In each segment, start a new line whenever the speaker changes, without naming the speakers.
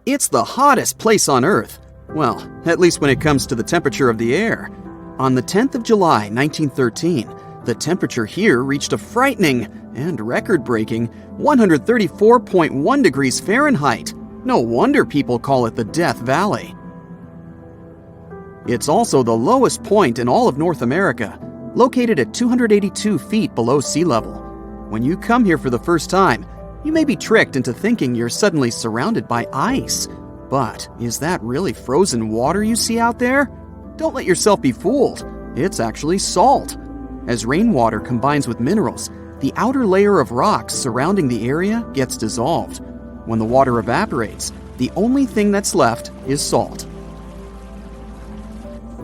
It's the hottest place on Earth. Well, at least when it comes to the temperature of the air. On the 10th of July, 1913, the temperature here reached a frightening and record-breaking 134.1 degrees Fahrenheit. No wonder people call it the Death Valley. It's also the lowest point in all of North America, located at 282 feet below sea level. When you come here for the first time, you may be tricked into thinking you're suddenly surrounded by ice. But is that really frozen water you see out there? Don't let yourself be fooled. It's actually salt. As rainwater combines with minerals, the outer layer of rocks surrounding the area gets dissolved. When the water evaporates, the only thing that's left is salt.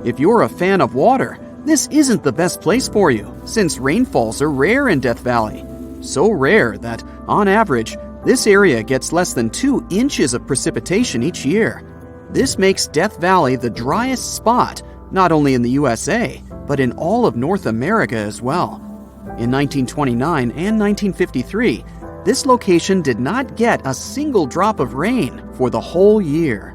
If you're a fan of water, this isn't the best place for you, since rainfalls are rare in Death Valley. So rare that, on average, this area gets less than 2 inches of precipitation each year. This makes Death Valley the driest spot, not only in the USA, but in all of North America as well. In 1929 and 1953, this location did not get a single drop of rain for the whole year.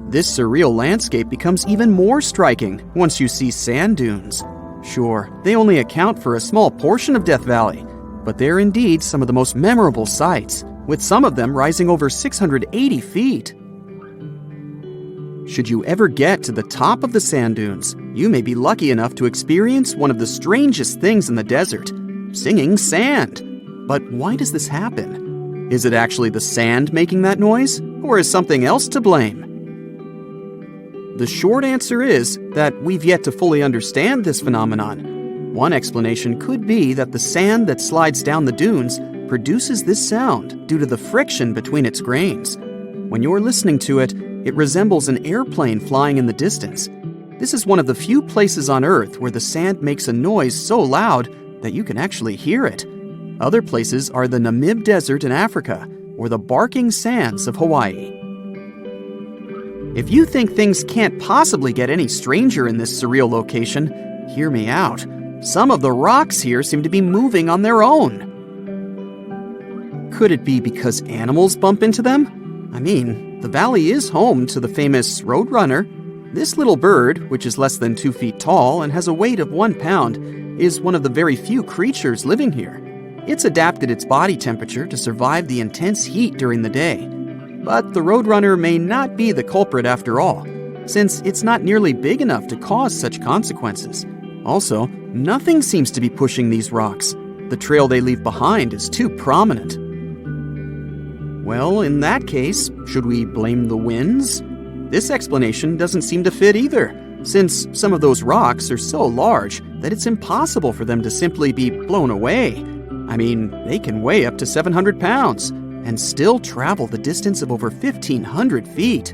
This surreal landscape becomes even more striking once you see sand dunes. Sure, they only account for a small portion of Death Valley, but they're indeed some of the most memorable sights, with some of them rising over 680 feet. Should you ever get to the top of the sand dunes, you may be lucky enough to experience one of the strangest things in the desert, singing sand. But why does this happen? Is it actually the sand making that noise, or is something else to blame? The short answer is that we've yet to fully understand this phenomenon. One explanation could be that the sand that slides down the dunes produces this sound due to the friction between its grains. When you're listening to it, it resembles an airplane flying in the distance. This is one of the few places on Earth where the sand makes a noise so loud that you can actually hear it. Other places are the Namib Desert in Africa or the barking sands of Hawaii. If you think things can't possibly get any stranger in this surreal location, hear me out. Some of the rocks here seem to be moving on their own. Could it be because animals bump into them? I mean, the valley is home to the famous roadrunner. This little bird, which is less than 2 feet tall and has a weight of 1 pound, is one of the very few creatures living here. It's adapted its body temperature to survive the intense heat during the day. But the roadrunner may not be the culprit after all, since it's not nearly big enough to cause such consequences. Also, nothing seems to be pushing these rocks. The trail they leave behind is too prominent. Well, in that case, should we blame the winds? This explanation doesn't seem to fit either, since some of those rocks are so large that it's impossible for them to simply be blown away. I mean, they can weigh up to 700 pounds and still travel the distance of over 1,500 feet.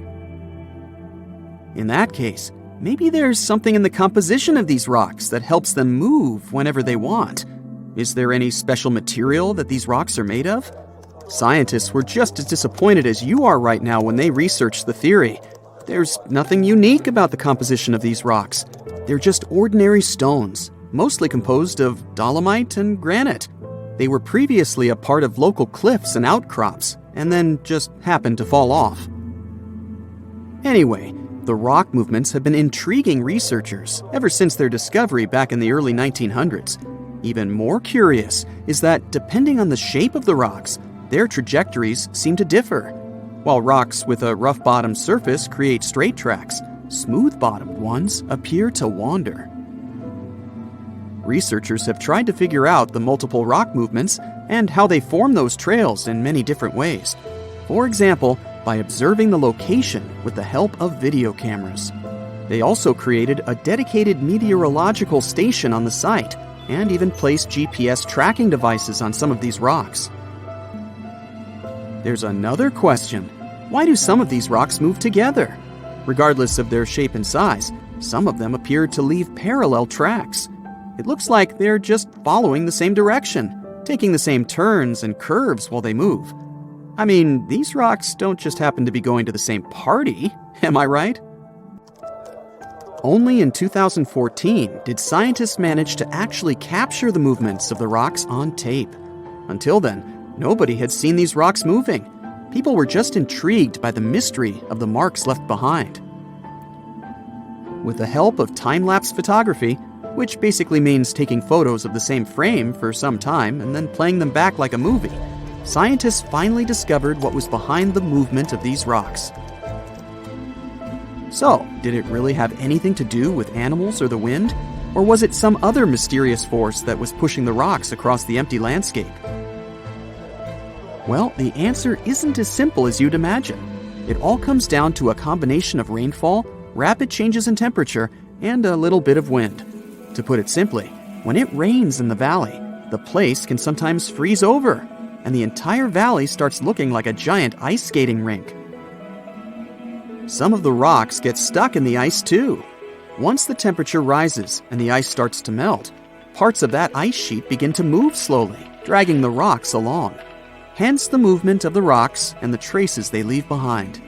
In that case, maybe there's something in the composition of these rocks that helps them move whenever they want. Is there any special material that these rocks are made of? Scientists were just as disappointed as you are right now when they researched the theory. There's nothing unique about the composition of these rocks. They're just ordinary stones, mostly composed of dolomite and granite. They were previously a part of local cliffs and outcrops, and then just happened to fall off. Anyway, the rock movements have been intriguing researchers ever since their discovery back in the early 1900s. Even more curious is that, depending on the shape of the rocks, their trajectories seem to differ. While rocks with a rough-bottomed surface create straight tracks, smooth-bottomed ones appear to wander. Researchers have tried to figure out the multiple rock movements and how they form those trails in many different ways. For example, by observing the location with the help of video cameras. They also created a dedicated meteorological station on the site and even placed GPS tracking devices on some of these rocks. There's another question. Why do some of these rocks move together? Regardless of their shape and size, some of them appear to leave parallel tracks. It looks like they're just following the same direction, taking the same turns and curves while they move. I mean, these rocks don't just happen to be going to the same party, am I right? Only in 2014 did scientists manage to actually capture the movements of the rocks on tape. Until then, nobody had seen these rocks moving. People were just intrigued by the mystery of the marks left behind. With the help of time-lapse photography, which basically means taking photos of the same frame for some time and then playing them back like a movie, scientists finally discovered what was behind the movement of these rocks. So, did it really have anything to do with animals or the wind? Or was it some other mysterious force that was pushing the rocks across the empty landscape? Well, the answer isn't as simple as you'd imagine. It all comes down to a combination of rainfall, rapid changes in temperature, and a little bit of wind. To put it simply, when it rains in the valley, the place can sometimes freeze over, and the entire valley starts looking like a giant ice skating rink. Some of the rocks get stuck in the ice too. Once the temperature rises and the ice starts to melt, parts of that ice sheet begin to move slowly, dragging the rocks along. Hence the movement of the rocks and the traces they leave behind.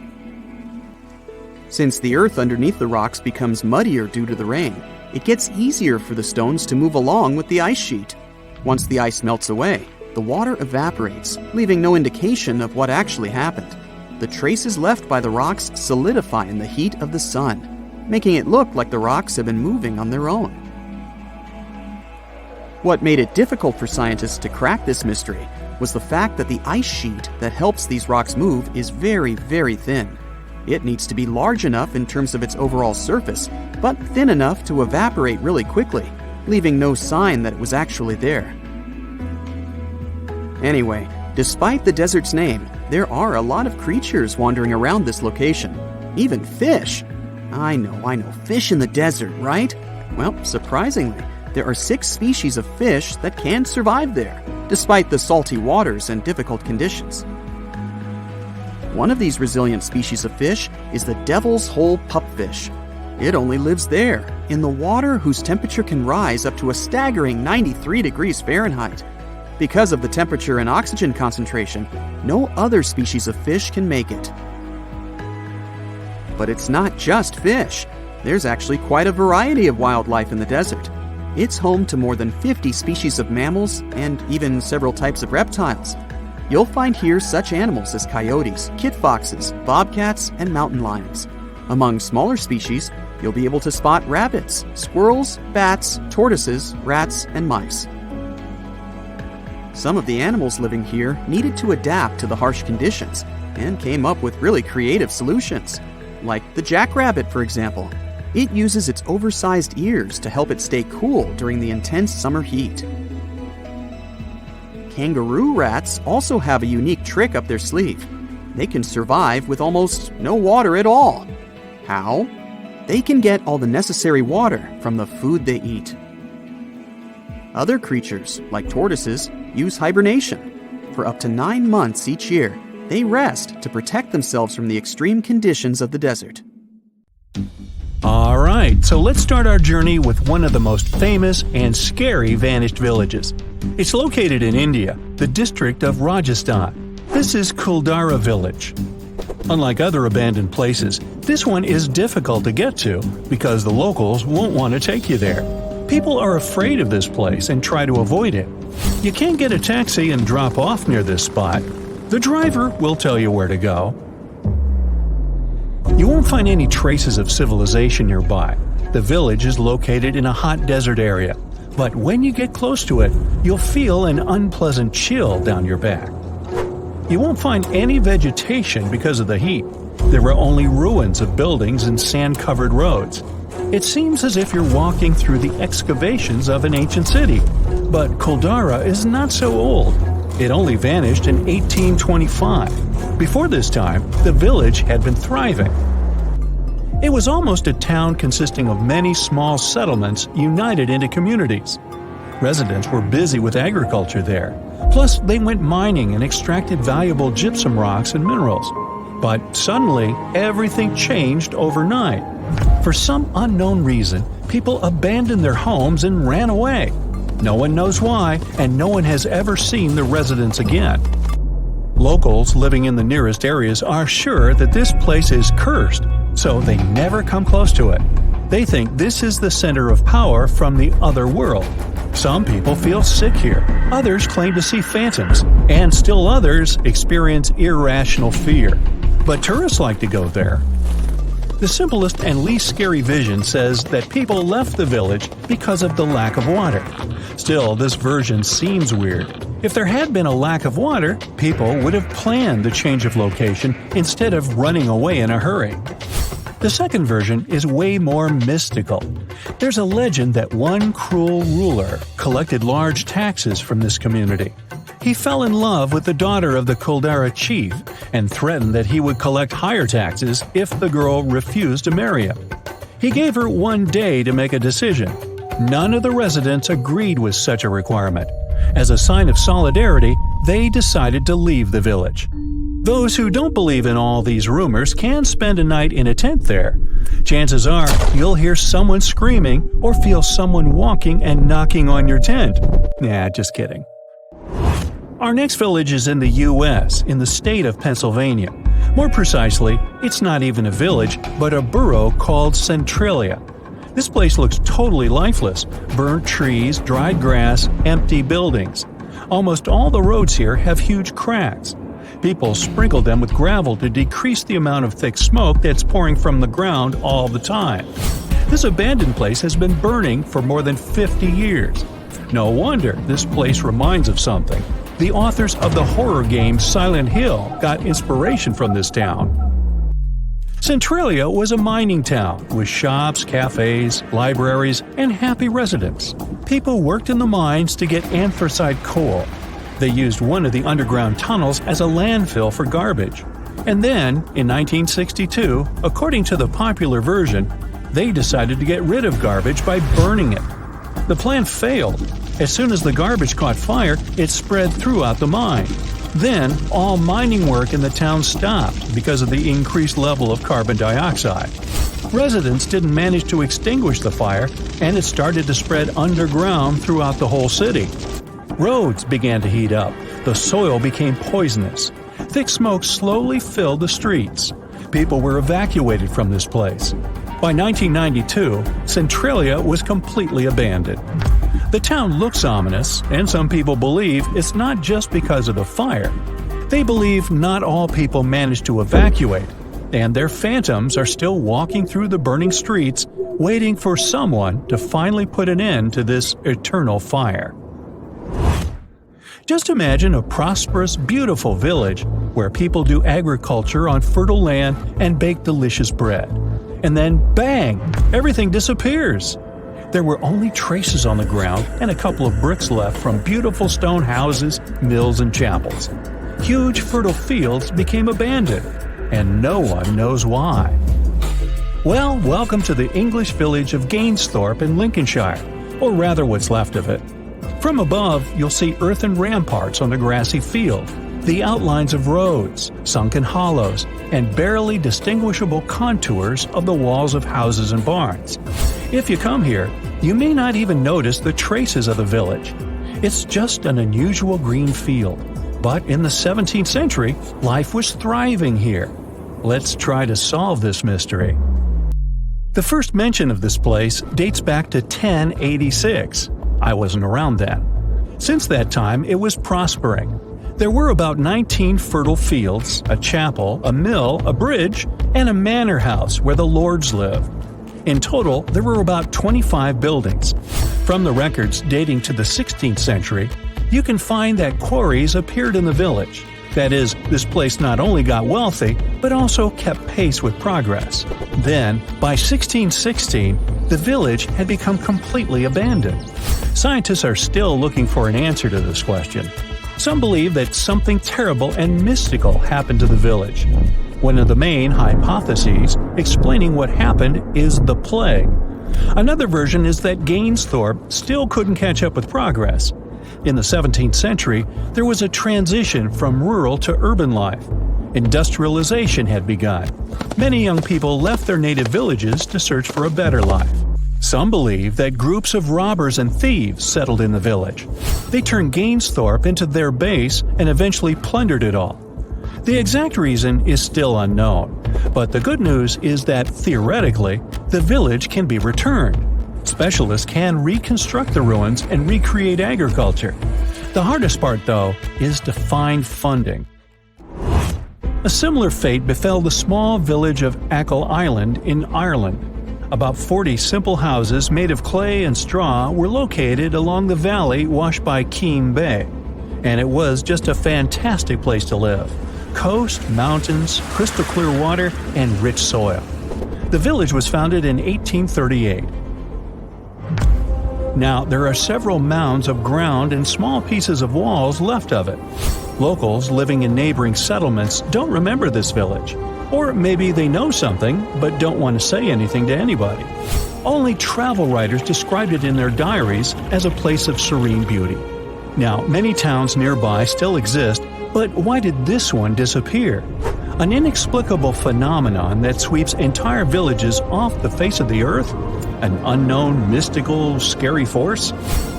Since the earth underneath the rocks becomes muddier due to the rain, it gets easier for the stones to move along with the ice sheet. Once the ice melts away, the water evaporates, leaving no indication of what actually happened. The traces left by the rocks solidify in the heat of the sun, making it look like the rocks have been moving on their own. What made it difficult for scientists to crack this mystery was the fact that the ice sheet that helps these rocks move is very, very thin. It needs to be large enough in terms of its overall surface, but thin enough to evaporate really quickly, leaving no sign that it was actually there. Anyway, despite the desert's name, there are a lot of creatures wandering around this location. Even fish. I know, fish in the desert, right? Well, surprisingly, there are 6 species of fish that can survive there, despite the salty waters and difficult conditions. One of these resilient species of fish is the devil's hole pupfish. It only lives there, in the water whose temperature can rise up to a staggering 93 degrees Fahrenheit. Because of the temperature and oxygen concentration, no other species of fish can make it. But it's not just fish. There's actually quite a variety of wildlife in the desert. It's home to more than 50 species of mammals and even several types of reptiles. You'll find here such animals as coyotes, kit foxes, bobcats, and mountain lions. Among smaller species, you'll be able to spot rabbits, squirrels, bats, tortoises, rats, and mice. Some of the animals living here needed to adapt to the harsh conditions and came up with really creative solutions. Like the jackrabbit, for example. It uses its oversized ears to help it stay cool during the intense summer heat. Kangaroo rats also have a unique trick up their sleeve. They can survive with almost no water at all. How? They can get all the necessary water from the food they eat. Other creatures, like tortoises, use hibernation. For up to 9 months each year, they rest to protect themselves from the extreme conditions of the desert.
Alright, so let's start our journey with one of the most famous and scary vanished villages. It's located in India, the district of Rajasthan. This is Kuldara village. Unlike other abandoned places, this one is difficult to get to because the locals won't want to take you there. People are afraid of this place and try to avoid it. You can't get a taxi and drop off near this spot. The driver will tell you where to go. You won't find any traces of civilization nearby. The village is located in a hot desert area, but when you get close to it, you'll feel an unpleasant chill down your back. You won't find any vegetation because of the heat. There are only ruins of buildings and sand-covered roads. It seems as if you're walking through the excavations of an ancient city. But Kuldara is not so old. It only vanished in 1825. Before this time, the village had been thriving. It was almost a town consisting of many small settlements united into communities. Residents were busy with agriculture there. Plus, they went mining and extracted valuable gypsum rocks and minerals. But suddenly, everything changed overnight. For some unknown reason, people abandoned their homes and ran away. No one knows why, and no one has ever seen the residents again. Locals living in the nearest areas are sure that this place is cursed, so they never come close to it. They think this is the center of power from the other world. Some people feel sick here, others claim to see phantoms, and still others experience irrational fear. But tourists like to go there. The simplest and least scary vision says that people left the village because of the lack of water. Still, this version seems weird. If there had been a lack of water, people would have planned the change of location instead of running away in a hurry. The second version is way more mystical. There's a legend that one cruel ruler collected large taxes from this community. He fell in love with the daughter of the Caldera chief and threatened that he would collect higher taxes if the girl refused to marry him. He gave her 1 day to make a decision. None of the residents agreed with such a requirement. As a sign of solidarity, they decided to leave the village. Those who don't believe in all these rumors can spend a night in a tent there. Chances are you'll hear someone screaming or feel someone walking and knocking on your tent. Nah, just kidding. Our next village is in the U.S., in the state of Pennsylvania. More precisely, it's not even a village, but a borough called Centralia. This place looks totally lifeless. Burnt trees, dried grass, empty buildings. Almost all the roads here have huge cracks. People sprinkle them with gravel to decrease the amount of thick smoke that's pouring from the ground all the time. This abandoned place has been burning for more than 50 years. No wonder this place reminds of something. The authors of the horror game Silent Hill got inspiration from this town. Centralia was a mining town with shops, cafes, libraries, and happy residents. People worked in the mines to get anthracite coal. They used one of the underground tunnels as a landfill for garbage. And then, in 1962, according to the popular version, they decided to get rid of garbage by burning it. The plan failed. As soon as the garbage caught fire, it spread throughout the mine. Then, all mining work in the town stopped because of the increased level of carbon dioxide. Residents didn't manage to extinguish the fire, and it started to spread underground throughout the whole city. Roads began to heat up. The soil became poisonous. Thick smoke slowly filled the streets. People were evacuated from this place. By 1992, Centralia was completely abandoned. The town looks ominous, and some people believe it's not just because of the fire. They believe not all people managed to evacuate, and their phantoms are still walking through the burning streets, waiting for someone to finally put an end to this eternal fire. Just imagine a prosperous, beautiful village where people do agriculture on fertile land and bake delicious bread. And then, bang! Everything disappears. There were only traces on the ground and a couple of bricks left from beautiful stone houses, mills, and chapels. Huge fertile fields became abandoned, and no one knows why. Well, welcome to the English village of Gainsthorpe in Lincolnshire, or rather what's left of it. From above, you'll see earthen ramparts on the grassy field, the outlines of roads, sunken hollows, and barely distinguishable contours of the walls of houses and barns. If you come here, you may not even notice the traces of the village. It's just an unusual green field. But in the 17th century, life was thriving here. Let's try to solve this mystery. The first mention of this place dates back to 1086. I wasn't around then. Since that time, it was prospering. There were about 19 fertile fields, a chapel, a mill, a bridge, and a manor house where the lords lived. In total, there were about 25 buildings. From the records dating to the 16th century, you can find that quarries appeared in the village. That is, this place not only got wealthy, but also kept pace with progress. Then, by 1616, the village had become completely abandoned. Scientists are still looking for an answer to this question. Some believe that something terrible and mystical happened to the village. One of the main hypotheses explaining what happened is the plague. Another version is that Gainsthorpe still couldn't catch up with progress. In the 17th century, there was a transition from rural to urban life. Industrialization had begun. Many young people left their native villages to search for a better life. Some believe that groups of robbers and thieves settled in the village. They turned Gainsthorpe into their base and eventually plundered it all. The exact reason is still unknown, but the good news is that, theoretically, the village can be returned. Specialists can reconstruct the ruins and recreate agriculture. The hardest part, though, is to find funding. A similar fate befell the small village of Achill Island in Ireland. About 40 simple houses made of clay and straw were located along the valley washed by Keem Bay. And it was just a fantastic place to live. Coast, mountains, crystal clear water, and rich soil. The village was founded in 1838. Now, there are several mounds of ground and small pieces of walls left of it. Locals living in neighboring settlements don't remember this village. Or maybe they know something, but don't want to say anything to anybody. Only travel writers described it in their diaries as a place of serene beauty. Now, many towns nearby still exist, but why did this one disappear? An inexplicable phenomenon that sweeps entire villages off the face of the earth? An unknown, mystical, scary force?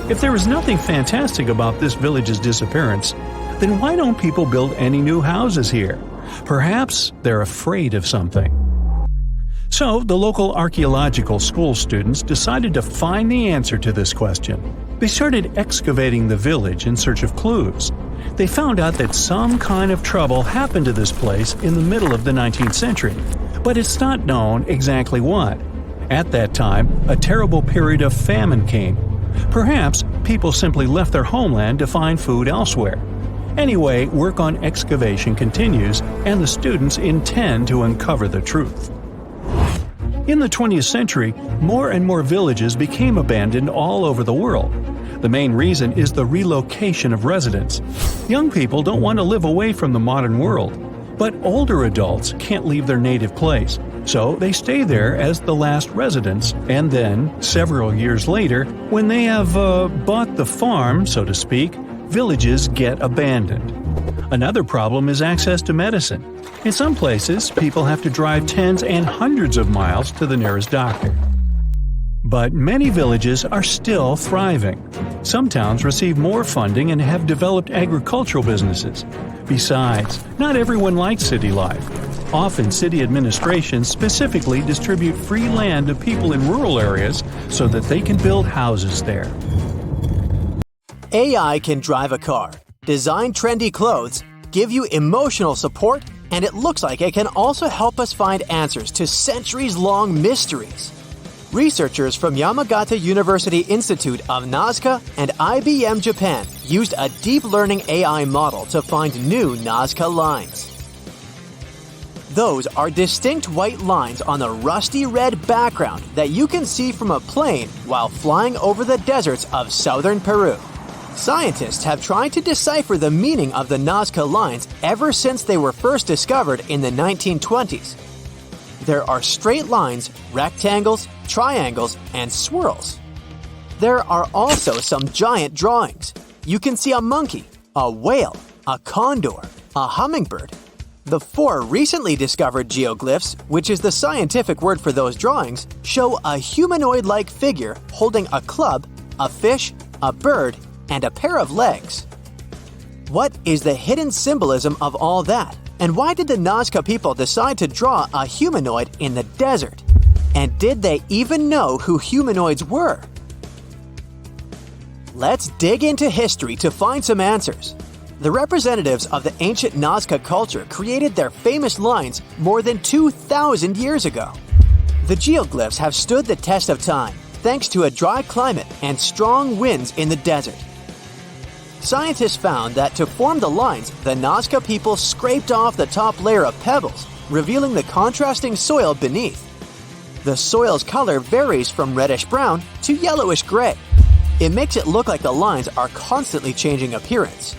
If there is nothing fantastic about this village's disappearance, then why don't people build any new houses here? Perhaps they're afraid of something. So, the local archaeological school students decided to find the answer to this question. They started excavating the village in search of clues. They found out that some kind of trouble happened to this place in the middle of the 19th century, but it's not known exactly what. At that time, a terrible period of famine came. Perhaps people simply left their homeland to find food elsewhere. Anyway, work on excavation continues, and the students intend to uncover the truth. In the 20th century, more and more villages became abandoned all over the world. The main reason is the relocation of residents. Young people don't want to live away from the modern world, but older adults can't leave their native place, so they stay there as the last residents, and then, several years later, when they have bought the farm, so to speak, villages get abandoned. Another problem is access to medicine. In some places, people have to drive tens and hundreds of miles to the nearest doctor. But many villages are still thriving. Some towns receive more funding and have developed agricultural businesses. Besides, not everyone likes city life. Often city administrations specifically distribute free land to people in rural areas so that they can build houses there.
AI can drive a car, design trendy clothes, give you emotional support, and it looks like it can also help us find answers to centuries-long mysteries. Researchers from Yamagata University Institute of Nazca and IBM Japan used a deep learning AI model to find new Nazca lines. Those are distinct white lines on the rusty red background that you can see from a plane while flying over the deserts of southern Peru. Scientists have tried to decipher the meaning of the Nazca lines ever since they were first discovered in the 1920s. There are straight lines, rectangles, triangles, and swirls. There are also some giant drawings. You can see a monkey, a whale, a condor, a hummingbird. The 4 recently discovered geoglyphs, which is the scientific word for those drawings, show a humanoid-like figure holding a club, a fish, a bird, and a pair of legs. What is the hidden symbolism of all that? And why did the Nazca people decide to draw a humanoid in the desert? And did they even know who humanoids were? Let's dig into history to find some answers. The representatives of the ancient Nazca culture created their famous lines more than 2,000 years ago. The geoglyphs have stood the test of time thanks to a dry climate and strong winds in the desert. Scientists found that to form the lines, the Nazca people scraped off the top layer of pebbles, revealing the contrasting soil beneath. The soil's color varies from reddish-brown to yellowish-gray. It makes it look like the lines are constantly changing appearance.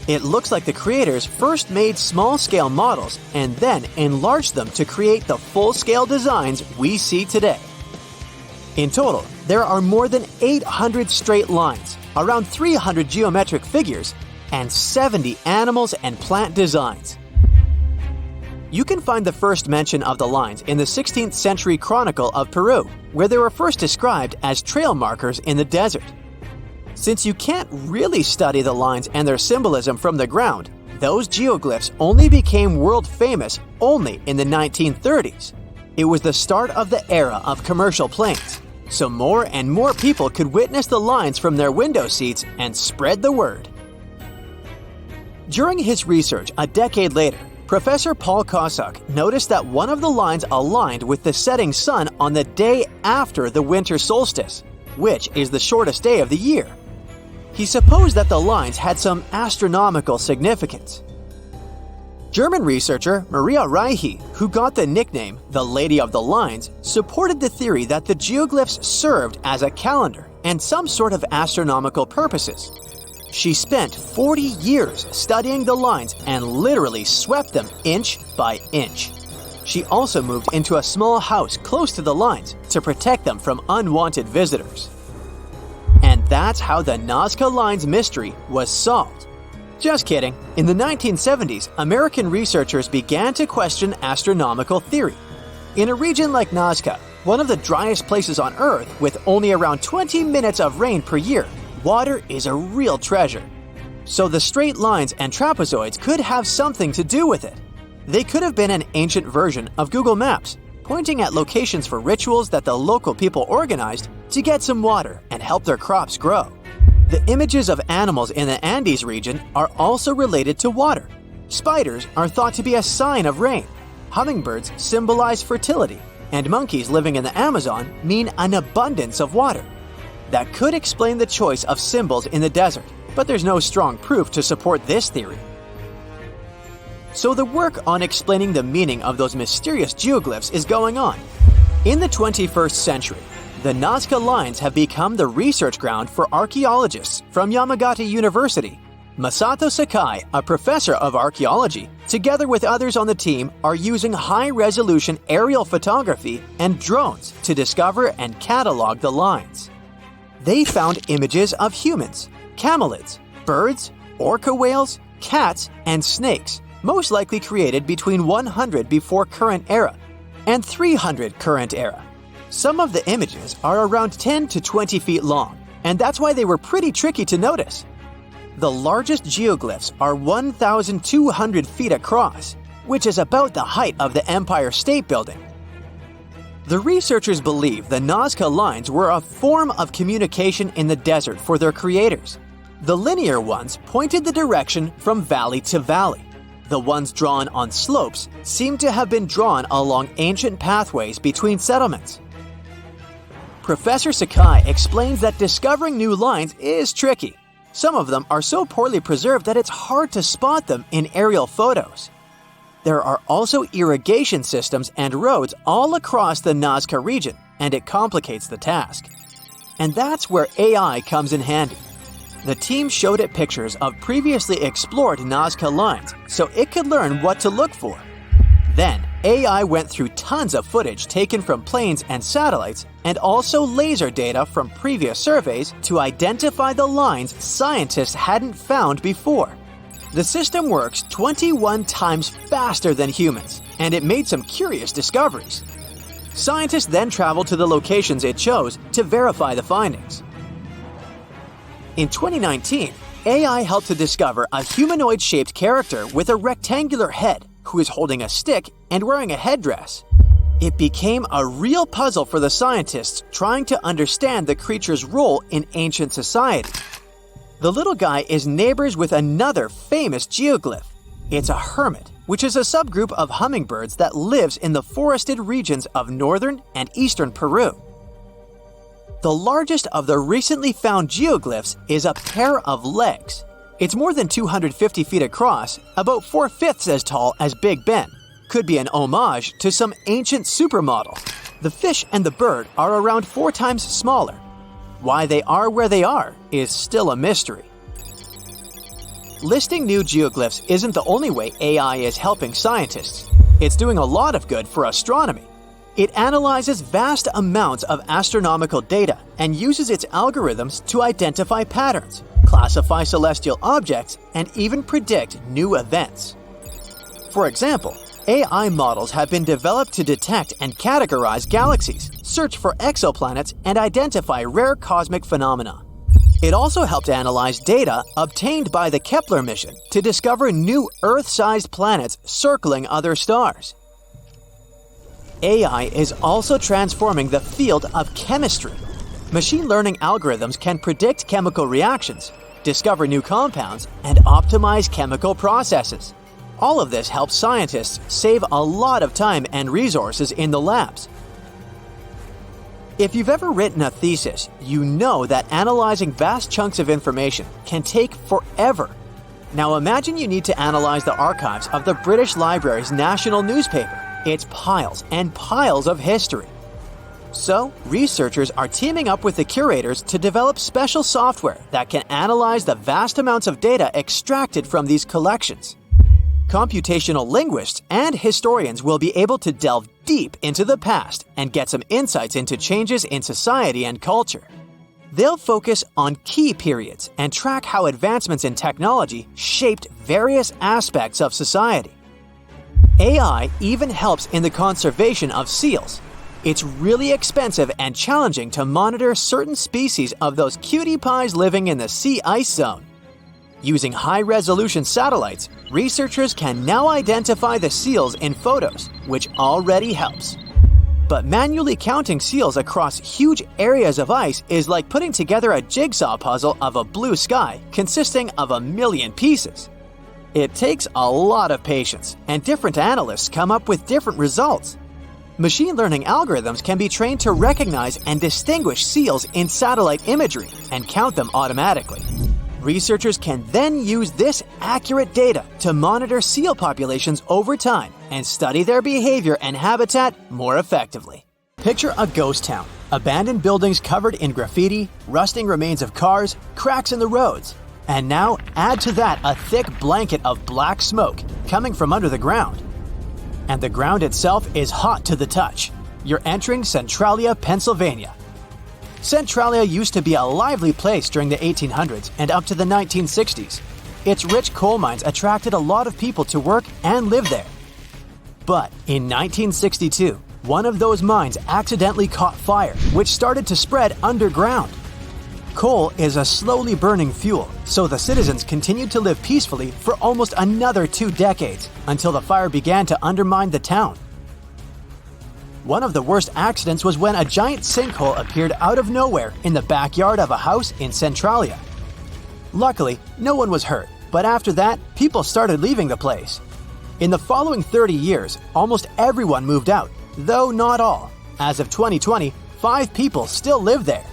It looks like the creators first made small-scale models and then enlarged them to create the full-scale designs we see today. In total, there are more than 800 straight lines, around 300 geometric figures, and 70 animals and plant designs. You can find the first mention of the lines in the 16th century Chronicle of Peru, where they were first described as trail markers in the desert. Since you can't really study the lines and their symbolism from the ground, those geoglyphs only became world famous only in the 1930s. It was the start of the era of commercial planes. so more and more people could witness the lines from their window seats and spread the word. During his research a decade later, Professor Paul Kosuk noticed that one of the lines aligned with the setting sun on the day after the winter solstice, which is the shortest day of the year. He supposed that the lines had some astronomical significance. German researcher Maria Reiche, who got the nickname the Lady of the Lines, supported the theory that the geoglyphs served as a calendar and some sort of astronomical purposes. She spent 40 years studying the lines and literally swept them inch by inch. She also moved into a small house close to the lines to protect them from unwanted visitors. And that's how the Nazca Lines mystery was solved. Just kidding. In the 1970s, American researchers began to question astronomical theory. In a region like Nazca, one of the driest places on Earth with only around 20 minutes of rain per year, water is a real treasure. So the straight lines and trapezoids could have something to do with it. They could have been an ancient version of Google Maps, pointing at locations for rituals that the local people organized to get some water and help their crops grow. The images of animals in the Andes region are also related to water. Spiders are thought to be a sign of rain. Hummingbirds symbolize fertility, and monkeys living in the Amazon mean an abundance of water. That could explain the choice of symbols in the desert, but there's no strong proof to support this theory. So the work on explaining the meaning of those mysterious geoglyphs is going on. In the 21st century, the Nazca Lines have become the research ground for archaeologists from Yamagata University. Masato Sakai, a professor of archaeology, together with others on the team, are using high-resolution aerial photography and drones to discover and catalog the lines. They found images of humans, camelids, birds, orca whales, cats, and snakes, most likely created between 100 before current era and 300 current era. Some of the images are around 10 to 20 feet long, and that's why they were pretty tricky to notice. The largest geoglyphs are 1,200 feet across, which is about the height of the Empire State Building. The researchers believe the Nazca Lines were a form of communication in the desert for their creators. The linear ones pointed the direction from valley to valley. The ones drawn on slopes seem to have been drawn along ancient pathways between settlements. Professor Sakai explains that discovering new lines is tricky. Some of them are so poorly preserved that it's hard to spot them in aerial photos. There are also irrigation systems and roads all across the Nazca region, and it complicates the task. And that's where AI comes in handy. The team showed it pictures of previously explored Nazca Lines so it could learn what to look for. Then, AI went through tons of footage taken from planes and satellites and also laser data from previous surveys to identify the lines scientists hadn't found before. The system works 21 times faster than humans, and it made some curious discoveries. Scientists then traveled to the locations it chose to verify the findings. In 2019, AI helped to discover a humanoid-shaped character with a rectangular head who is holding a stick and wearing a headdress. It became a real puzzle for the scientists trying to understand the creature's role in ancient society. The little guy is neighbors with another famous geoglyph. It's a hermit, which is a subgroup of hummingbirds that lives in the forested regions of northern and eastern Peru. The largest of the recently found geoglyphs is a pair of legs. It's more than 250 feet across, about 4/5 as tall as Big Ben. Could be an homage to some ancient supermodel. The fish and the bird are around 4 times smaller. Why they are where they are is still a mystery. Listing new geoglyphs isn't the only way AI is helping scientists. It's doing a lot of good for astronomy. It analyzes vast amounts of astronomical data and uses its algorithms to identify patterns, classify celestial objects, and even predict new events. For example, AI models have been developed to detect and categorize galaxies, search for exoplanets, and identify rare cosmic phenomena. It also helped analyze data obtained by the Kepler mission to discover new Earth-sized planets circling other stars. AI is also transforming the field of chemistry. Machine learning algorithms can predict chemical reactions, discover new compounds, and optimize chemical processes. All of this helps scientists save a lot of time and resources in the labs. If you've ever written a thesis, you know that analyzing vast chunks of information can take forever. Now imagine you need to analyze the archives of the British Library's national newspaper. It's piles and piles of history. So, researchers are teaming up with the curators to develop special software that can analyze the vast amounts of data extracted from these collections. Computational linguists and historians will be able to delve deep into the past and get some insights into changes in society and culture. They'll focus on key periods and track how advancements in technology shaped various aspects of society. AI even helps in the conservation of seals. It's really expensive and challenging to monitor certain species of those cutie pies living in the sea ice zone. Using high-resolution satellites, researchers can now identify the seals in photos, which already helps. But manually counting seals across huge areas of ice is like putting together a jigsaw puzzle of a blue sky consisting of 1,000,000 pieces. It takes a lot of patience, and different analysts come up with different results. Machine learning algorithms can be trained to recognize and distinguish seals in satellite imagery and count them automatically. Researchers can then use this accurate data to monitor seal populations over time and study their behavior and habitat more effectively. Picture a ghost town, abandoned buildings covered in graffiti, rusting remains of cars, cracks in the roads. And now add to that a thick blanket of black smoke coming from under the ground. And the ground itself is hot to the touch. You're entering Centralia, Pennsylvania. Centralia used to be a lively place during the 1800s and up to the 1960s. Its rich coal mines attracted a lot of people to work and live there. But in 1962, one of those mines accidentally caught fire, which started to spread underground. Coal is a slowly burning fuel, so the citizens continued to live peacefully for almost another 2 decades until the fire began to undermine the town. One of the worst accidents was when a giant sinkhole appeared out of nowhere in the backyard of a house in Centralia. Luckily, no one was hurt, but after that, people started leaving the place. In the following 30 years, almost everyone moved out, though not all. As of 2020, 5 people still live there.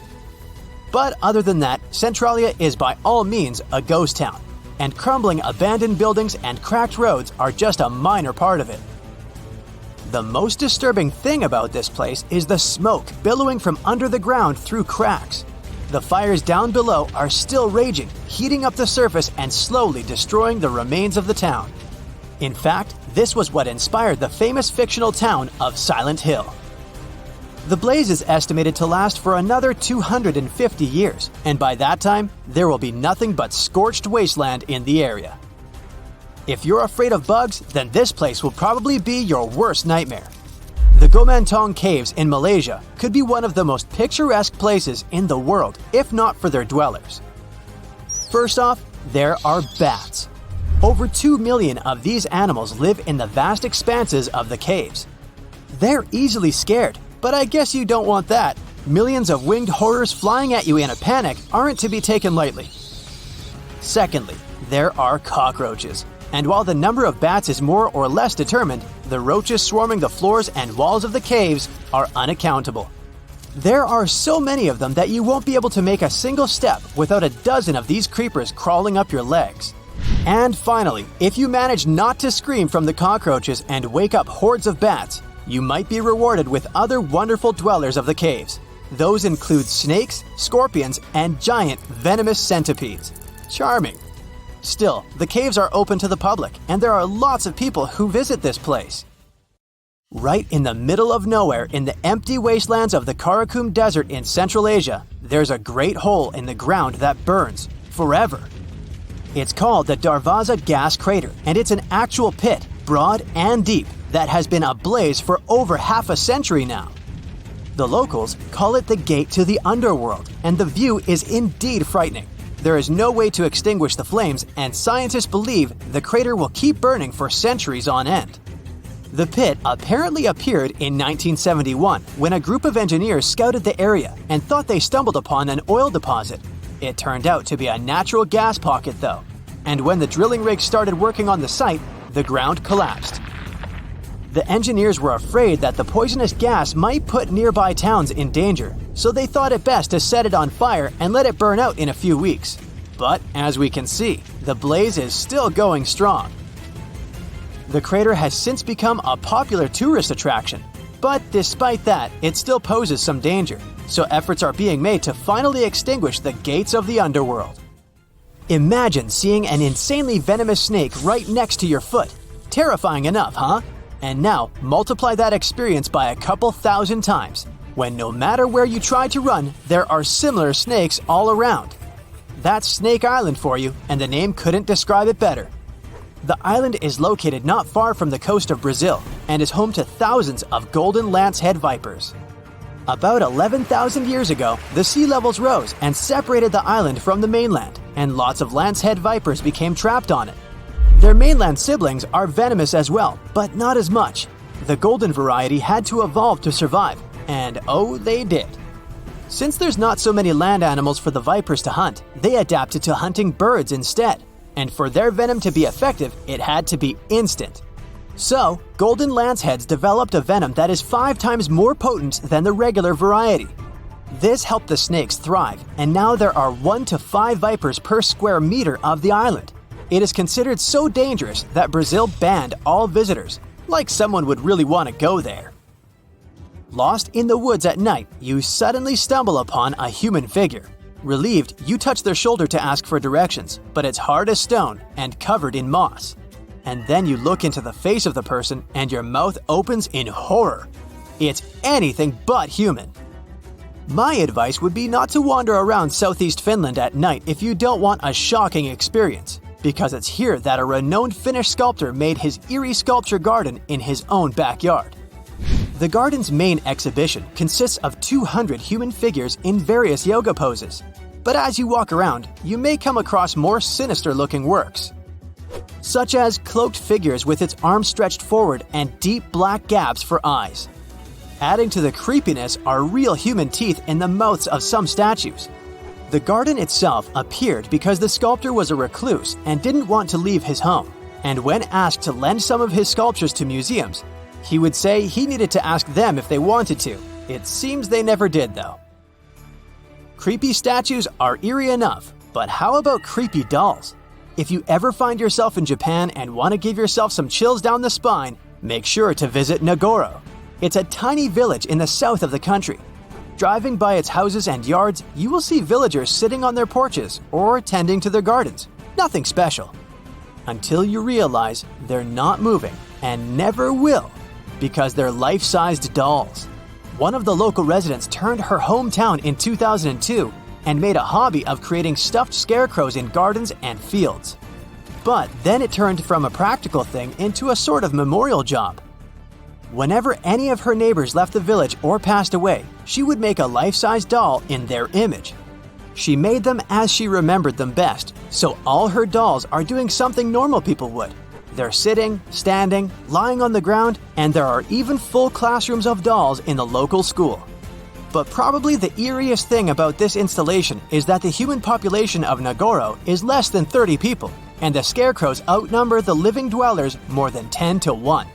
But other than that, Centralia is by all means a ghost town, and crumbling abandoned buildings and cracked roads are just a minor part of it. The most disturbing thing about this place is the smoke billowing from under the ground through cracks. The fires down below are still raging, heating up the surface and slowly destroying the remains of the town. In fact, this was what inspired the famous fictional town of Silent Hill. The blaze is estimated to last for another 250 years, and by that time, there will be nothing but scorched wasteland in the area. If you're afraid of bugs, then this place will probably be your worst nightmare. The Gomantong Caves in Malaysia could be one of the most picturesque places in the world, if not for their dwellers. First off, there are bats. Over 2 million of these animals live in the vast expanses of the caves. They're easily scared, but I guess you don't want that. Millions of winged horrors flying at you in a panic aren't to be taken lightly. Secondly, there are cockroaches. And while the number of bats is more or less determined, the roaches swarming the floors and walls of the caves are unaccountable. There are so many of them that you won't be able to make a single step without a dozen of these creepers crawling up your legs. And finally, if you manage not to scream from the cockroaches and wake up hordes of bats, you might be rewarded with other wonderful dwellers of the caves. Those include snakes, scorpions, and giant venomous centipedes. Charming. Still, the caves are open to the public, and there are lots of people who visit this place. Right in the middle of nowhere in the empty wastelands of the Karakum Desert in Central Asia, there's a great hole in the ground that burns forever. It's called the Darvaza Gas Crater, and it's an actual pit, broad and deep, that has been ablaze for over half a century now. The locals call it the gate to the underworld, and the view is indeed frightening. There is no way to extinguish the flames, and scientists believe the crater will keep burning for centuries on end. The pit apparently appeared in 1971 when a group of engineers scouted the area and thought they stumbled upon an oil deposit. It turned out to be a natural gas pocket though, and when the drilling rig started working on the site, the ground collapsed. The engineers were afraid that the poisonous gas might put nearby towns in danger, so they thought it best to set it on fire and let it burn out in a few weeks. But as we can see, the blaze is still going strong. The crater has since become a popular tourist attraction, but despite that, it still poses some danger, so efforts are being made to finally extinguish the gates of the underworld. Imagine seeing an insanely venomous snake right next to your foot. Terrifying enough, huh? And now, multiply that experience by a couple thousand times, when no matter where you try to run, there are similar snakes all around. That's Snake Island for you, and the name couldn't describe it better. The island is located not far from the coast of Brazil and is home to thousands of golden lancehead vipers. About 11,000 years ago, the sea levels rose and separated the island from the mainland, and lots of lancehead vipers became trapped on it. Their mainland siblings are venomous as well, but not as much. The golden variety had to evolve to survive, and oh, they did. Since there's not so many land animals for the vipers to hunt, they adapted to hunting birds instead. And for their venom to be effective, it had to be instant. So, golden lanceheads developed a venom that is 5 times more potent than the regular variety. This helped the snakes thrive, and now there are 1 to 5 vipers per square meter of the island. It is considered so dangerous that Brazil banned all visitors, like someone would really want to go there. Lost in the woods at night, you suddenly stumble upon a human figure. Relieved, you touch their shoulder to ask for directions, but it's hard as stone and covered in moss. And then you look into the face of the person and your mouth opens in horror. It's anything but human. My advice would be not to wander around southeast Finland at night if you don't want a shocking experience, because it's here that a renowned Finnish sculptor made his eerie sculpture garden in his own backyard. The garden's main exhibition consists of 200 human figures in various yoga poses. But as you walk around, you may come across more sinister-looking works, such as cloaked figures with its arms stretched forward and deep black gaps for eyes. Adding to the creepiness are real human teeth in the mouths of some statues. The garden itself appeared because the sculptor was a recluse and didn't want to leave his home. And when asked to lend some of his sculptures to museums, he would say he needed to ask them if they wanted to. It seems they never did, though. Creepy statues are eerie enough, but how about creepy dolls? If you ever find yourself in Japan and want to give yourself some chills down the spine, make sure to visit Nagoro. It's a tiny village in the south of the country. Driving by its houses and yards, you will see villagers sitting on their porches or tending to their gardens. Nothing special. Until you realize they're not moving and never will, because they're life-sized dolls. One of the local residents turned her hometown in 2002 and made a hobby of creating stuffed scarecrows in gardens and fields. But then it turned from a practical thing into a sort of memorial job. Whenever any of her neighbors left the village or passed away, she would make a life-size doll in their image. She made them as she remembered them best, so all her dolls are doing something normal people would. They're sitting, standing, lying on the ground, and there are even full classrooms of dolls in the local school. But probably the eeriest thing about this installation is that the human population of Nagoro is less than 30 people, and the scarecrows outnumber the living dwellers more than 10 to 1.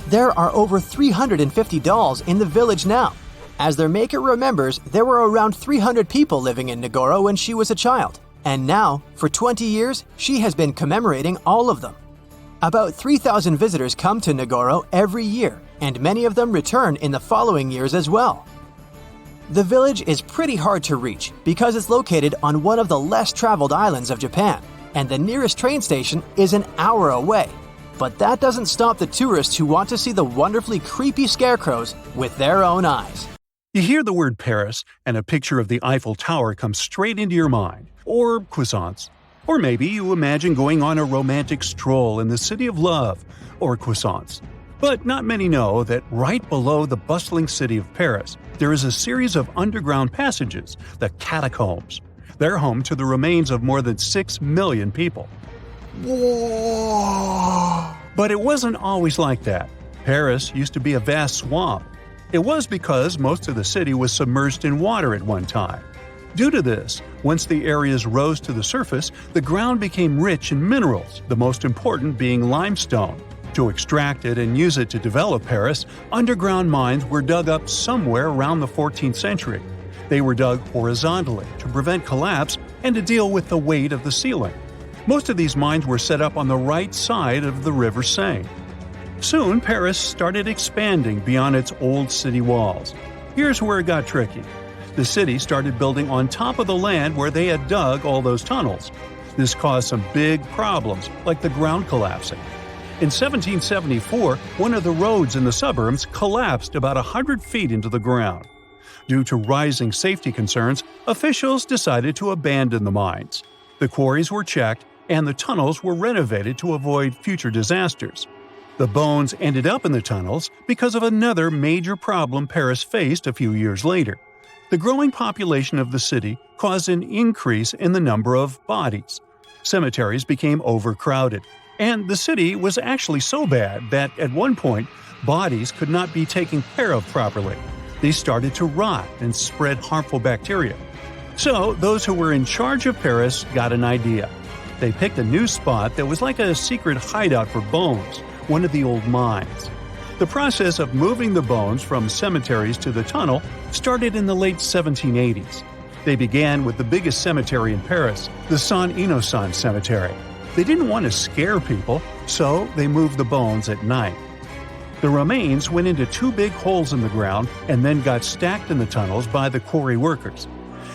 There are over 350 dolls in the village now. As their maker remembers, there were around 300 people living in Nagoro when she was a child, and now, for 20 years, she has been commemorating all of them. About 3,000 visitors come to Nagoro every year, and many of them return in the following years as well. The village is pretty hard to reach because it's located on one of the less traveled islands of Japan, and the nearest train station is an hour away. But that doesn't stop the tourists who want to see the wonderfully creepy scarecrows with their own eyes.
You hear the word Paris, and a picture of the Eiffel Tower comes straight into your mind, or croissants. Or maybe you imagine going on a romantic stroll in the city of love, or croissants. But not many know that right below the bustling city of Paris, there is a series of underground passages, the catacombs. They're home to the remains of more than 6 million people. Whoa! But it wasn't always like that. Paris used to be a vast swamp. It was because most of the city was submerged in water at one time. Due to this, once the areas rose to the surface, the ground became rich in minerals, the most important being limestone. To extract it and use it to develop Paris, underground mines were dug up somewhere around the 14th century. They were dug horizontally to prevent collapse and to deal with the weight of the ceiling. Most of these mines were set up on the right side of the River Seine. Soon, Paris started expanding beyond its old city walls. Here's where it got tricky. The city started building on top of the land where they had dug all those tunnels. This caused some big problems, like the ground collapsing. In 1774, one of the roads in the suburbs collapsed about 100 feet into the ground. Due to rising safety concerns, officials decided to abandon the mines. The quarries were checked, and the tunnels were renovated to avoid future disasters. The bones ended up in the tunnels because of another major problem Paris faced a few years later. The growing population of the city caused an increase in the number of bodies. Cemeteries became overcrowded, and the city was actually so bad that at one point, bodies could not be taken care of properly. They started to rot and spread harmful bacteria. So, those who were in charge of Paris got an idea. They picked a new spot that was like a secret hideout for bones, one of the old mines. The process of moving the bones from cemeteries to the tunnel started in the late 1780s. They began with the biggest cemetery in Paris, the Saint-Innocent Cemetery. They didn't want to scare people, so they moved the bones at night. The remains went into two big holes in the ground and then got stacked in the tunnels by the quarry workers.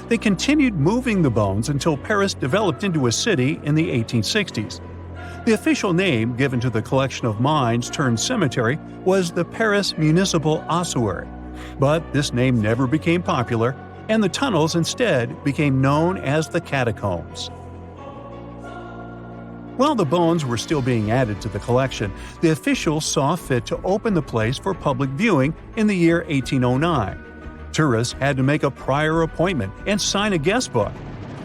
They continued moving the bones until Paris developed into a city in the 1860s. The official name given to the collection of mines turned cemetery was the Paris Municipal Ossuary. But this name never became popular, and the tunnels instead became known as the catacombs. While the bones were still being added to the collection, the officials saw fit to open the place for public viewing in the year 1809. Tourists had to make a prior appointment and sign a guest book.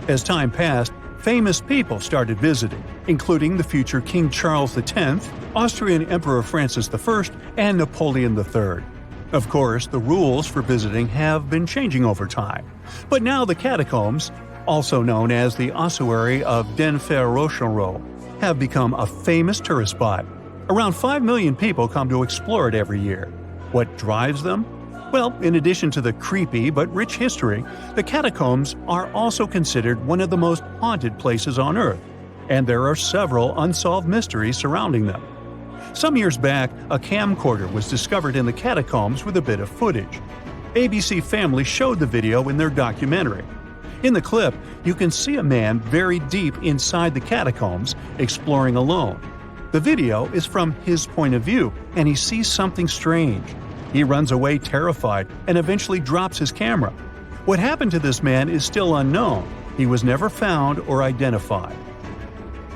As time passed, famous people started visiting, including the future King Charles X, Austrian Emperor Francis I, and Napoleon III. Of course, the rules for visiting have been changing over time, but now the catacombs, also known as the Ossuary of Denfert-Rochereau, have become a famous tourist spot. Around 5 million people come to explore it every year. What drives them? Well, in addition to the creepy but rich history, the catacombs are also considered one of the most haunted places on Earth, and there are several unsolved mysteries surrounding them. Some years back, a camcorder was discovered in the catacombs with a bit of footage. ABC Family showed the video in their documentary. In the clip, you can see a man very deep inside the catacombs, exploring alone. The video is from his point of view, and he sees something strange. He runs away terrified and eventually drops his camera. What happened to this man is still unknown. He was never found or identified.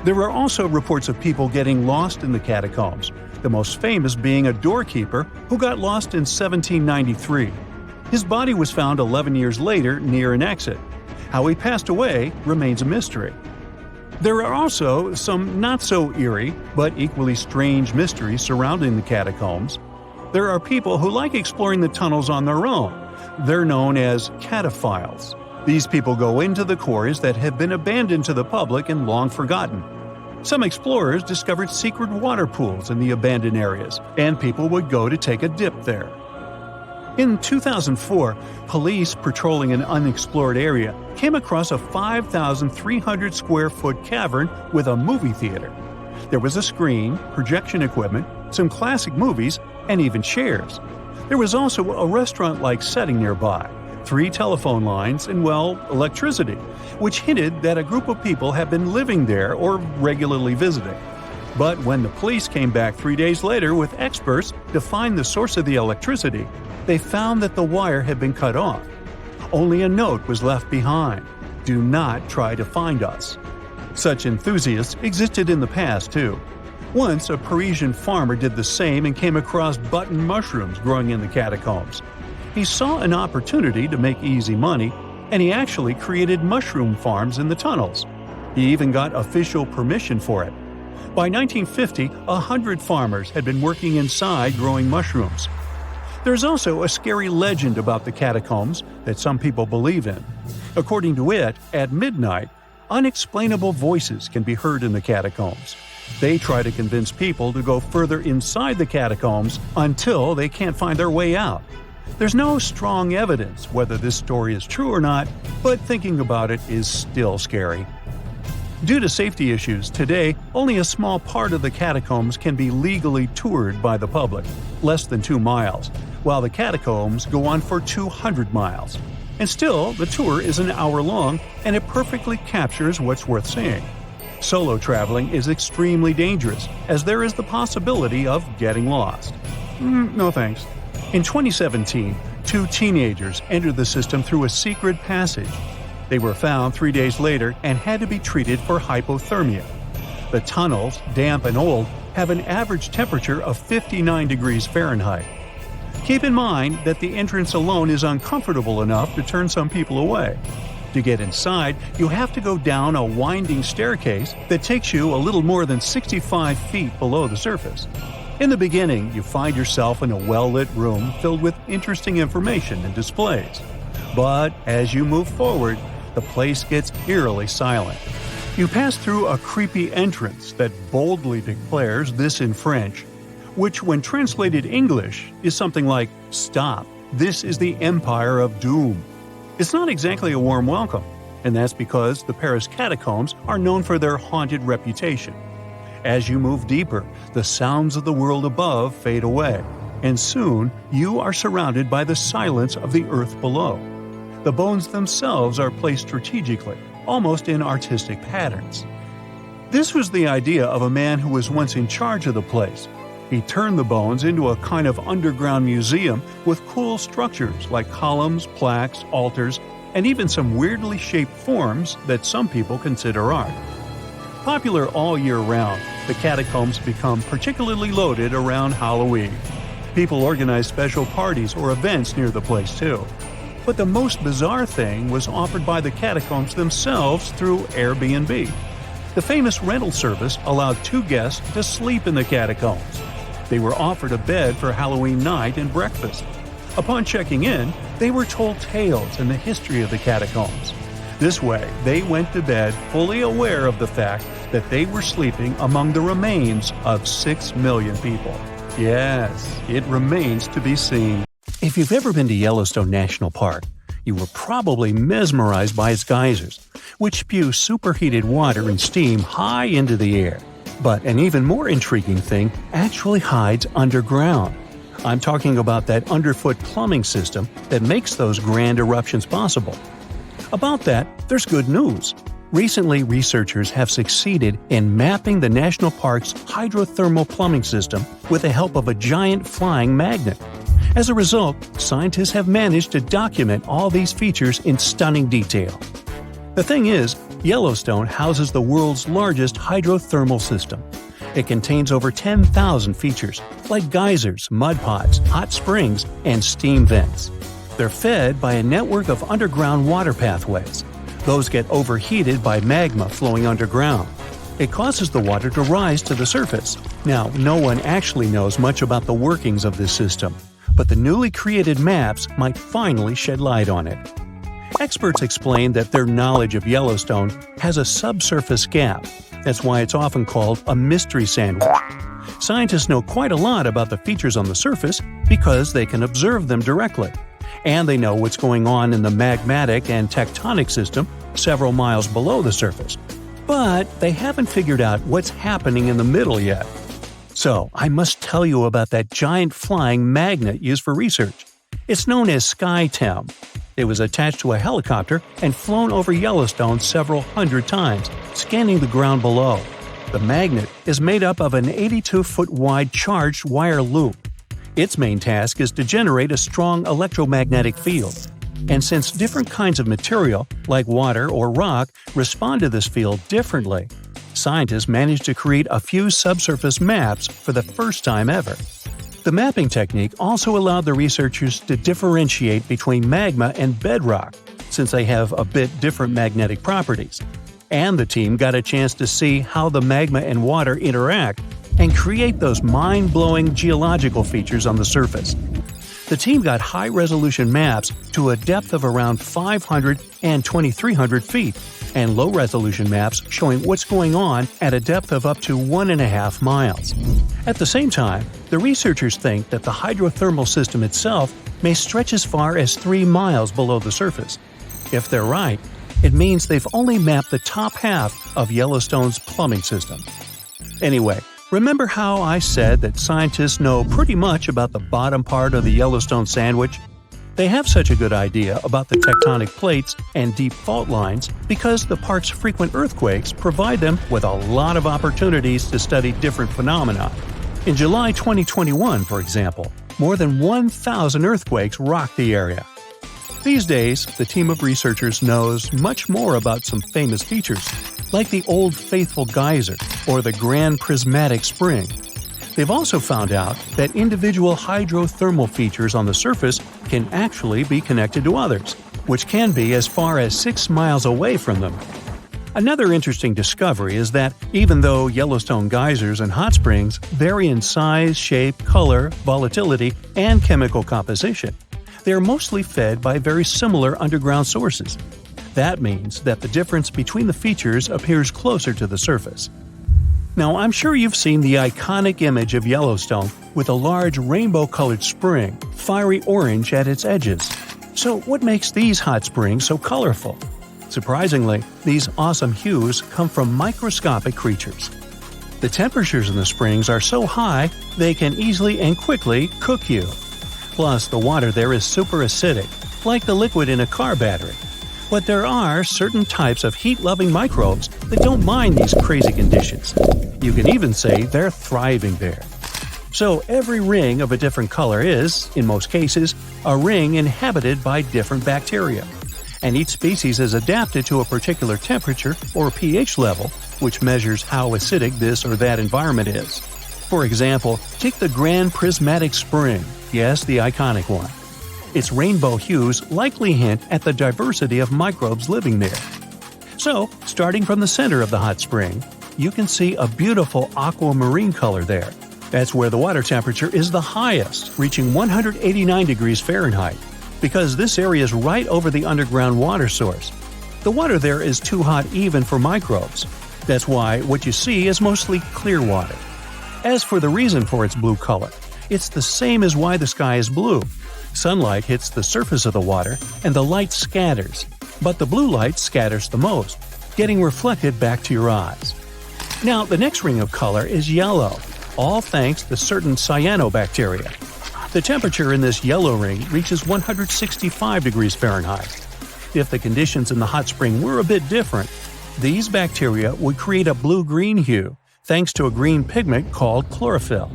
There are also reports of people getting lost in the catacombs, the most famous being a doorkeeper who got lost in 1793. His body was found 11 years later near an exit. How he passed away remains a mystery. There are also some not-so-eerie but equally strange mysteries surrounding the catacombs. There are people who like exploring the tunnels on their own. They're known as cataphiles. These people go into the quarries that have been abandoned to the public and long forgotten. Some explorers discovered secret water pools in the abandoned areas, and people would go to take a dip there. In 2004, police patrolling an unexplored area came across a 5,300 square foot cavern with a movie theater. There was a screen, projection equipment, some classic movies, and even chairs. There was also a restaurant-like setting nearby, 3 telephone lines, and, electricity, which hinted that a group of people had been living there or regularly visiting. But when the police came back 3 days later with experts to find the source of the electricity, they found that the wire had been cut off. Only a note was left behind: "Do not try to find us." Such enthusiasts existed in the past, too. Once, a Parisian farmer did the same and came across button mushrooms growing in the catacombs. He saw an opportunity to make easy money, and he actually created mushroom farms in the tunnels. He even got official permission for it. By 1950, 100 farmers had been working inside growing mushrooms. There's also a scary legend about the catacombs that some people believe in. According to it, at midnight, unexplainable voices can be heard in the catacombs. They try to convince people to go further inside the catacombs until they can't find their way out. There's no strong evidence whether this story is true or not, but thinking about it is still scary. Due to safety issues, today only a small part of the catacombs can be legally toured by the public, less than 2 miles, while the catacombs go on for 200 miles. And still, the tour is an hour long, and it perfectly captures what's worth seeing. Solo traveling is extremely dangerous, as there is the possibility of getting lost. No thanks. In 2017, 2 teenagers entered the system through a secret passage. They were found 3 days later and had to be treated for hypothermia. The tunnels, damp and old, have an average temperature of 59 degrees Fahrenheit. Keep in mind that the entrance alone is uncomfortable enough to turn some people away. To get inside, you have to go down a winding staircase that takes you a little more than 65 feet below the surface. In the beginning, you find yourself in a well-lit room filled with interesting information and displays. But as you move forward, the place gets eerily silent. You pass through a creepy entrance that boldly declares this in French, which when translated English is something like, "Stop, this is the Empire of Doom." It's not exactly a warm welcome, and that's because the Paris catacombs are known for their haunted reputation. As you move deeper, the sounds of the world above fade away, and soon you are surrounded by the silence of the earth below. The bones themselves are placed strategically, almost in artistic patterns. This was the idea of a man who was once in charge of the place. He turned the bones into a kind of underground museum with cool structures like columns, plaques, altars, and even some weirdly shaped forms that some people consider art. Popular all year round, the catacombs become particularly loaded around Halloween. People organize special parties or events near the place too. But the most bizarre thing was offered by the catacombs themselves through Airbnb. The famous rental service allowed 2 guests to sleep in the catacombs. They were offered a bed for Halloween night and breakfast. Upon checking in, they were told tales and the history of the catacombs. This way, they went to bed fully aware of the fact that they were sleeping among the remains of 6 million people. Yes, it remains to be seen. If you've ever been to Yellowstone National Park, you were probably mesmerized by its geysers, which spew superheated water and steam high into the air. But an even more intriguing thing actually hides underground. I'm talking about that underfoot plumbing system that makes those grand eruptions possible. About that, there's good news. Recently, researchers have succeeded in mapping the national park's hydrothermal plumbing system with the help of a giant flying magnet. As a result, scientists have managed to document all these features in stunning detail. The thing is, Yellowstone houses the world's largest hydrothermal system. It contains over 10,000 features, like geysers, mud pots, hot springs, and steam vents. They're fed by a network of underground water pathways. Those get overheated by magma flowing underground. It causes the water to rise to the surface. Now, no one actually knows much about the workings of this system, but the newly created maps might finally shed light on it. Experts explain that their knowledge of Yellowstone has a subsurface gap. That's why it's often called a mystery sandwich. Scientists know quite a lot about the features on the surface because they can observe them directly. And they know what's going on in the magmatic and tectonic system several miles below the surface. But they haven't figured out what's happening in the middle yet. So, I must tell you about that giant flying magnet used for research. It's known as SkyTem. It was attached to a helicopter and flown over Yellowstone several hundred times, scanning the ground below. The magnet is made up of an 82-foot-wide charged wire loop. Its main task is to generate a strong electromagnetic field. And since different kinds of material, like water or rock, respond to this field differently, scientists managed to create a few subsurface maps for the first time ever. The mapping technique also allowed the researchers to differentiate between magma and bedrock, since they have a bit different magnetic properties. and the team got a chance to see how the magma and water interact and create those mind-blowing geological features on the surface. The team got high-resolution maps to a depth of around 500 and 2,300 feet, and low-resolution maps showing what's going on at a depth of up to 1.5 miles. At the same time, the researchers think that the hydrothermal system itself may stretch as far as 3 miles below the surface. If they're right, it means they've only mapped the top half of Yellowstone's plumbing system. Anyway, remember how I said that scientists know pretty much about the bottom part of the Yellowstone sandwich? They have such a good idea about the tectonic plates and deep fault lines because the park's frequent earthquakes provide them with a lot of opportunities to study different phenomena. In July 2021, for example, more than 1,000 earthquakes rocked the area. These days, the team of researchers knows much more about some famous features, like the Old Faithful Geyser or the Grand Prismatic Spring. They've also found out that individual hydrothermal features on the surface can actually be connected to others, which can be as far as 6 miles away from them. Another interesting discovery is that even though Yellowstone geysers and hot springs vary in size, shape, color, volatility, and chemical composition, they are mostly fed by very similar underground sources. That means that the difference between the features appears closer to the surface. Now, I'm sure you've seen the iconic image of Yellowstone with a large rainbow-colored spring, fiery orange at its edges. So what makes these hot springs so colorful? Surprisingly, these awesome hues come from microscopic creatures. The temperatures in the springs are so high they can easily and quickly cook you. Plus, the water there is super acidic, like the liquid in a car battery. But there are certain types of heat-loving microbes that don't mind these crazy conditions. You can even say they're thriving there. So every ring of a different color is, in most cases, a ring inhabited by different bacteria. And each species is adapted to a particular temperature or pH level, which measures how acidic this or that environment is. For example, take the Grand Prismatic Spring, yes, the iconic one. Its rainbow hues likely hint at the diversity of microbes living there. So, starting from the center of the hot spring, you can see a beautiful aquamarine color there. That's where the water temperature is the highest, reaching 189 degrees Fahrenheit, because this area is right over the underground water source. The water there is too hot even for microbes. That's why what you see is mostly clear water. As for the reason for its blue color, it's the same as why the sky is blue. Sunlight hits the surface of the water and the light scatters, but the blue light scatters the most, getting reflected back to your eyes. Now, the next ring of color is yellow, all thanks to certain cyanobacteria. The temperature in this yellow ring reaches 165 degrees Fahrenheit. If the conditions in the hot spring were a bit different, these bacteria would create a blue-green hue, thanks to a green pigment called chlorophyll.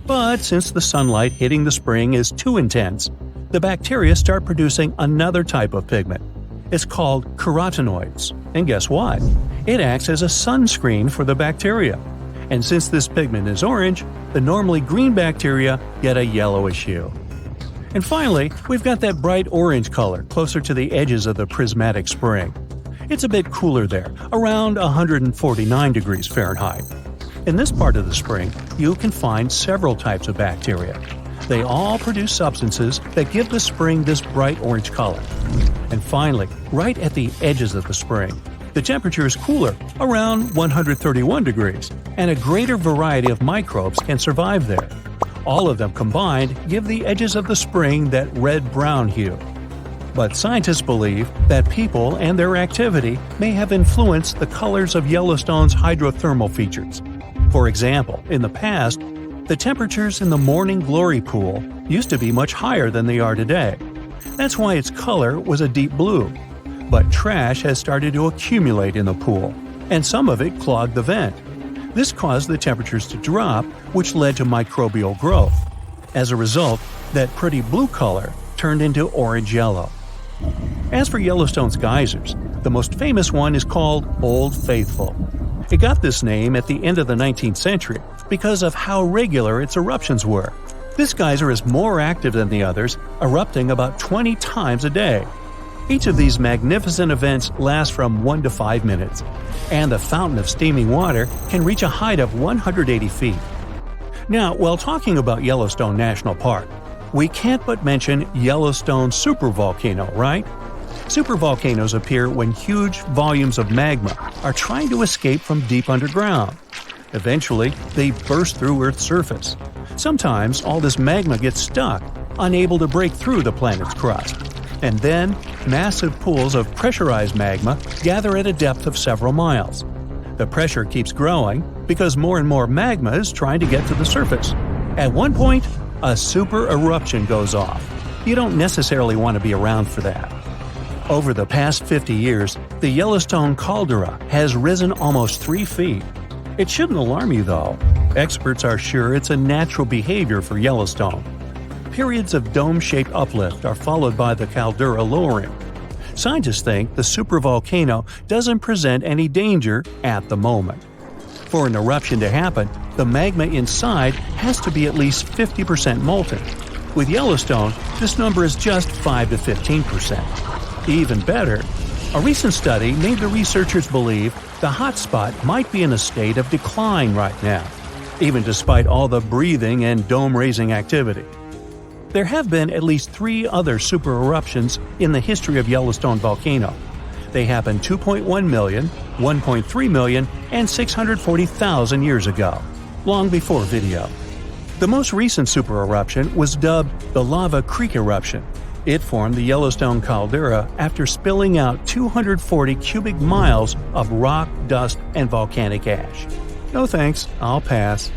But since the sunlight hitting the spring is too intense, the bacteria start producing another type of pigment. It's called carotenoids. And guess what? It acts as a sunscreen for the bacteria. And since this pigment is orange, the normally green bacteria get a yellowish hue. And finally, we've got that bright orange color closer to the edges of the prismatic spring. It's a bit cooler there, around 149 degrees Fahrenheit. In this part of the spring, you can find several types of bacteria. They all produce substances that give the spring this bright orange color. And finally, right at the edges of the spring, the temperature is cooler, around 131 degrees, and a greater variety of microbes can survive there. All of them combined give the edges of the spring that red-brown hue. But scientists believe that people and their activity may have influenced the colors of Yellowstone's hydrothermal features. For example, in the past, the temperatures in the Morning Glory pool used to be much higher than they are today. That's why its color was a deep blue. But trash has started to accumulate in the pool, and some of it clogged the vent. This caused the temperatures to drop, which led to microbial growth. As a result, that pretty blue color turned into orange-yellow. As for Yellowstone's geysers, the most famous one is called Old Faithful. It got this name at the end of the 19th century because of how regular its eruptions were. This geyser is more active than the others, erupting about 20 times a day. Each of these magnificent events lasts from 1 to 5 minutes, and the fountain of steaming water can reach a height of 180 feet. Now, while talking about Yellowstone National Park, we can't but mention Yellowstone supervolcano, right? Supervolcanoes appear when huge volumes of magma are trying to escape from deep underground. Eventually, they burst through Earth's surface. Sometimes all this magma gets stuck, unable to break through the planet's crust. And then, massive pools of pressurized magma gather at a depth of several miles. The pressure keeps growing because more and more magma is trying to get to the surface. At one point, a super eruption goes off. You don't necessarily want to be around for that. Over the past 50 years, the Yellowstone caldera has risen almost 3 feet. It shouldn't alarm you, though. Experts are sure it's a natural behavior for Yellowstone. Periods of dome-shaped uplift are followed by the caldera lowering. Scientists think the supervolcano doesn't present any danger at the moment. For an eruption to happen, the magma inside has to be at least 50% molten. With Yellowstone, this number is just 5 to 15%. Even better, a recent study made the researchers believe the hotspot might be in a state of decline right now, even despite all the breathing and dome-raising activity. There have been at least 3 other super eruptions in the history of Yellowstone volcano. They happened 2.1 million, 1.3 million, and 640,000 years ago, long before video. The most recent super eruption was dubbed the Lava Creek eruption. It formed the Yellowstone caldera after spilling out 240 cubic miles of rock, dust, and volcanic ash. No thanks, I'll pass.